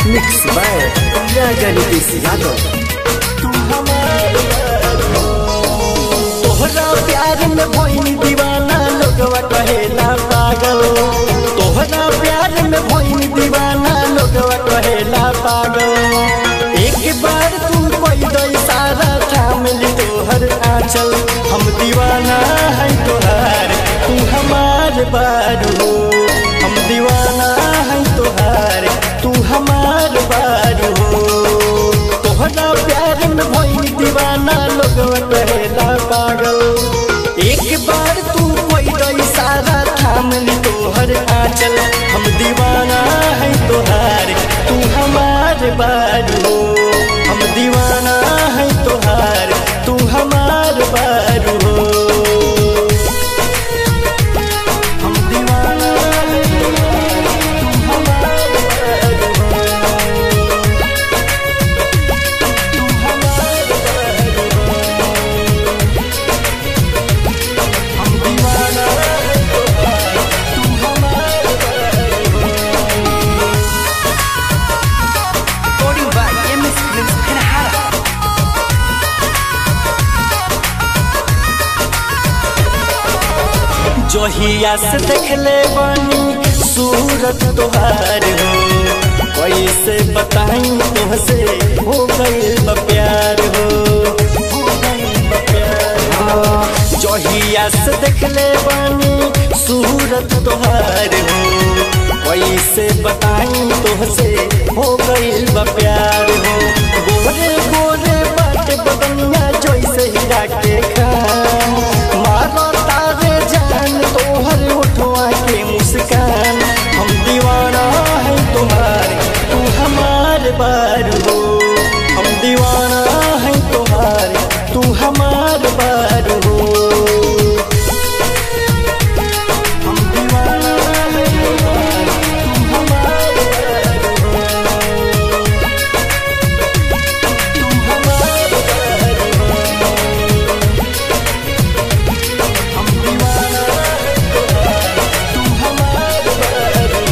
Mix by राजनीति यादव। तोहरा प्यार में भइनी दीवाना लोगवा कहेला पागल। तोहरा प्यार में भइनी दीवाना लोगवा कहेला पागल। एक बार तू कोई दो इशारा थाम ली तोहर आंचल। हम दीवाना है तोहार तू हमार बारू। हम दीवाना है तोहार तू हमार बारू। तोहरा प्यार में भइनी दीवाना लोगवा कहेला पागल। एक बार तू कोई दो इशारा थाम ली तोहर आंचल। हम दीवाना है तोहार तू हमार बारू। हम दीवाना है तोहार तू हमार बारू। हम दीवाना है तोहार तू हमार बारू। तू हमार बारू। हम दीवाना है तोहार तू हमार बारू। Recording by MS Films Kanahara। जोहिया से देखले बानी सूरत तोहार हो। कैसे बताई तुमसे हो गइल प्यार हो। जोहिया से देखले बानी सूरत तोहार हो। कैसे बताई तुमसे हो गइल प्यार हो। गोरे गोरे बात बदनिया जैसे हीरा के खान। मारो तारे जान तोहर उठवा के मुस्कान। हम दीवाना है तुम्हार तू हमार बारू। हम दीवाना है तुम्हार तू हमार बारू। हम दीवाना है तुम्हार तू हमार बारू। तू हमार बारू। हम दीवाना है तोहार तू हमार बारू।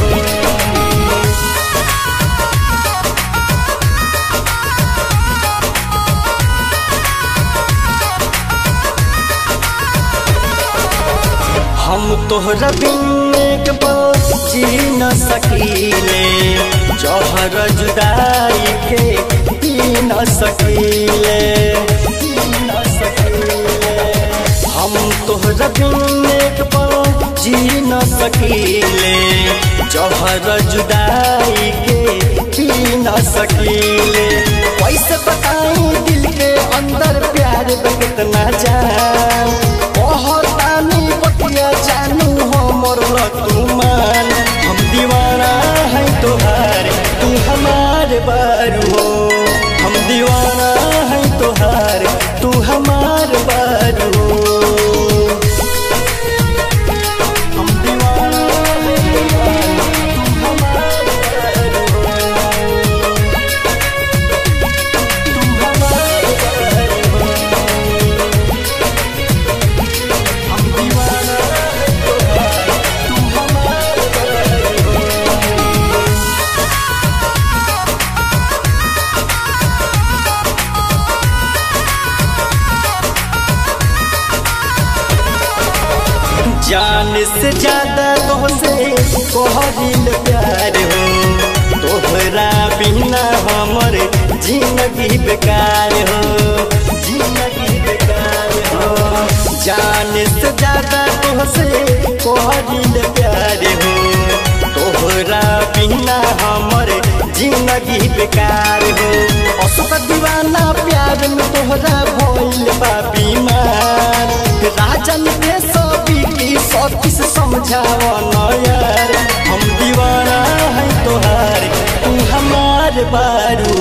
हम तोहरा बिन एक पल जी न सकीले। जौहर जुदाई के पी न सकीले। हम तोहरा बिन एक पल जी न सकीले। जौहर जुदाई के पी न सकीले। कैसे बताई दिल के अंदर प्यार कितना जान। बहुतानी बतिया जानू हमर तुमान। हम दीवाना है तोहार तू हमार बारू। हम दीवाना है तोहार तू हमार बारू। हम दीवाना है तोहार तू हमार बारू। तू हमार बारू। हम दीवाना है तोहार तू हमार बारू। जान से ज्यादा तोहसे कोहरिल प्यार हो। तोहरा बिना हमर जिंदगी बेकार हो। जिंदगी बेकार हो। जान से ज्यादा तोहसे कोहरिल प्यार हो। तोहरा बिना हमर जिंदगी बेकार हो। अशोक दीवाना प्यार में तोहरा भइल बा बीमार। राजन के सभी की सतीश समझावा यार। हम दीवाना है तोहार तू हमार बारू।